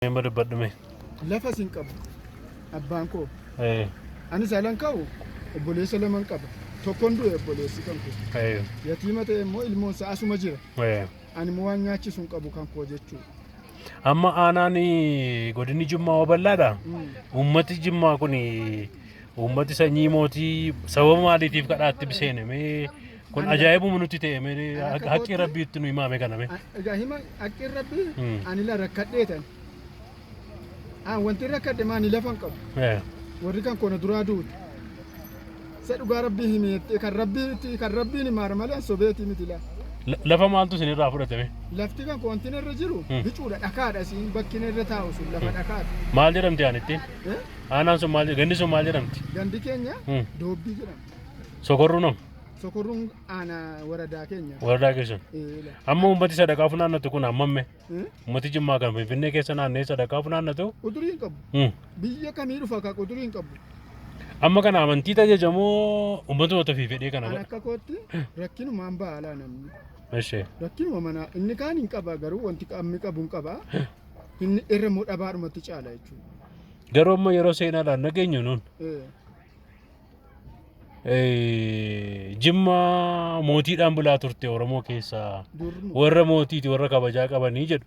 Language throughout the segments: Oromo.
Member badme. Lafa sin qabu abbaan koo Eh. ani saalan ka'u obboleessa laman qaba tokkoon du'e obboleessi kan koo yatiima ta'e immoo ilmoon isaa asuma jira ani immoo waan nyaachisuun qabu kan koo jechuudha. Amma aanaan godinni Jimmaa bal'aadha. Uummati Jimmaa kun uummati sanyii mootii sababa maaliitiif kadhaatti biseene mee kun ajaa'ibuma nutti ta'e mee haqqi rabbiitti nu himame kana mee. Egaa hima haqqi rabbii ani la rakkadheetan. Wanti rakkadhe maani lafan qabu. Warri kan koona duraa duuti. Sa dhugaa rabbii himeetti kan rabbiin himaara malee sobeetii miti laa. Lafa maaltu isinirraa fudhatame? Lafti kan koontiin irra jiru bicuudha dhakaadha siin bakki irra taa'u sun lafa dhakaadha. Maal jedhamti aanittiin? Aanaan sun maal gandi sun maal jedhamti? Gandi keenya doobbii jedhama. Sokorruu nama? Sokorruun aanaa waradaa keenya. Waradaa keessan? Amma uummati sadaqaa funaannatu kun hammamme? Uummati Jimmaa kan Finfinnee keessa naannee sadaqaa funaannatu? Qudurii hin qabu. Biyya kamii dhufa ka qudurii hin qabu. Amma kana amantii tajajamoo uummatuma ofii fedhee kana godha? Akka kootti rakkinumaan ba'aalaa namni. Ishee. Rakkinuma manaa inni kaan hin qaba garuu wanti qaamni qabu hin qaba. Inni irra moo dhabaadhumatti caala jechuudha. Garuu amma yeroo seenaadhaan nageenyu nuun. Jimmaa mootiidhaan bulaa turte Oromoo keessaa warra mootiiti warra kabajaa qabanii jedhu.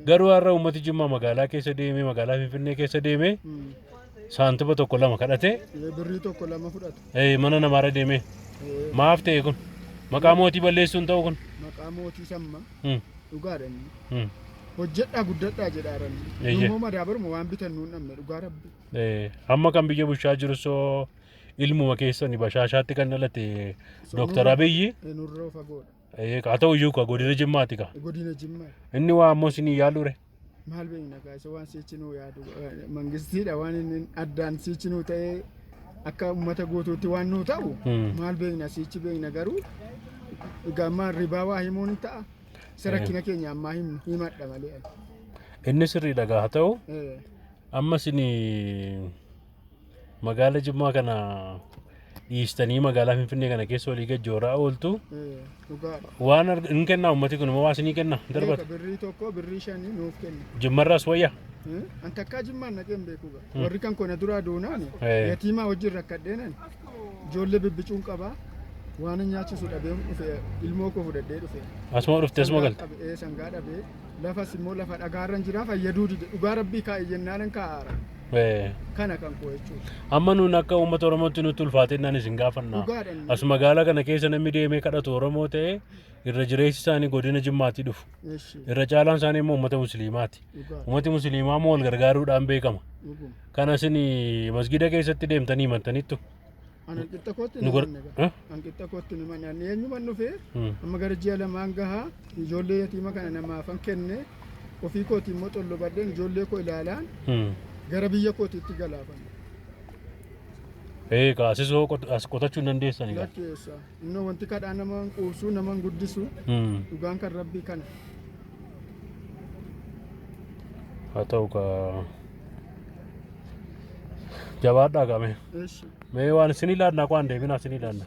Garuu har'a uummati Jimmaa magaalaa keessa deemee magaalaa Finfinnee keessa deemee saantiba tokko lama kadhate. Birrii tokko lama fudhate. Mana namaarra deemee. Maaf ta'e kun? Maqaa mootii balleessuun ta'u kun? Maqaa mootii samma dhugaadhaan. Hojjedhaa guddadhaa jedhaaran. Immoo madaabaruma waan bitan nuun dhabne dhugaa rabbi. Amma kan biyya bulchaa jiru soo ilmuma keessan bashaashaatti kan dhalate Dr. Abiyyi. Nurroo fagoodha. Haa ta'u iyyuu godina Jimmaati ka. Godina Jimmaa. Inni waa ammoo isinii yaalure. Maal beekna kaasa waan siichinuu yaadu mangistiidha waan inni addaan siichinuu ta'ee akka uummata guutuutti waan nuu ta'u maal beekna siichi beekna garuu egaa ammaa ribaa waa himuun hin ta'a. Sarakkina keenya ammaa himadha malee. Inni sirriidha haa ta'u amma isinii magaalaa Jimmaa kana dhiistanii magaalaa Finfinnee kana keessa walii gajjooraa ooltu waan hin kennaa uummati kun waa isinii kenna darbata. Birrii tokko birrii shanii nuuf kenna. Jimmarraas wayya. An takkaa Jimmaan naqeen beeku warri kan koona duraa duunaan yatiimaa wajjin rakkadheenan ijoollee bibbicuun qabaa waan nyaachisu dhabee dhufe ilmoo koo fudhadhee dhufe. Asuma dhufte asuma galte. Sangaa dhabee lafas immoo lafa dhagaarran jiraa fayyaduu dide dhugaa rabbii kaa'e jennaan kaa'aara. Kana kan koo jechuudha. Amma nuun akka uummata Oromootti nutti ulfaatennaan isin gaafanna. As magaalaa kana keessa namni deemee kadhatu Oromoo ta'ee irra jireessi isaanii godina Jimmaatti dhufu. Irra caalaan isaanii immoo uummata Musliimaati. Uummati Musliimaa immoo wal gargaaruudhaan beekama. Kana isin masgida keessatti deemtanii himantaniittu. Anqixxa kootti ni manaan eenyuman dhufee amma gara ji'a lamaan gahaa ijoollee yatiima kana namaafan kenne ofii kooti immoo xollo badheen ijoollee koo ilaalaan gara biyya kootiitti galaafan. Kaasisoo as qotachuu hin dandeessani. Lakkeessa. Innoo wanti kadhaa naman quubsuu naman guddisu dhugaan kan rabbii kana. Haa ta'u kaa jabaadhaa qame. Mee waan isin ilaannaa waan deebinaa isin ilaannaa.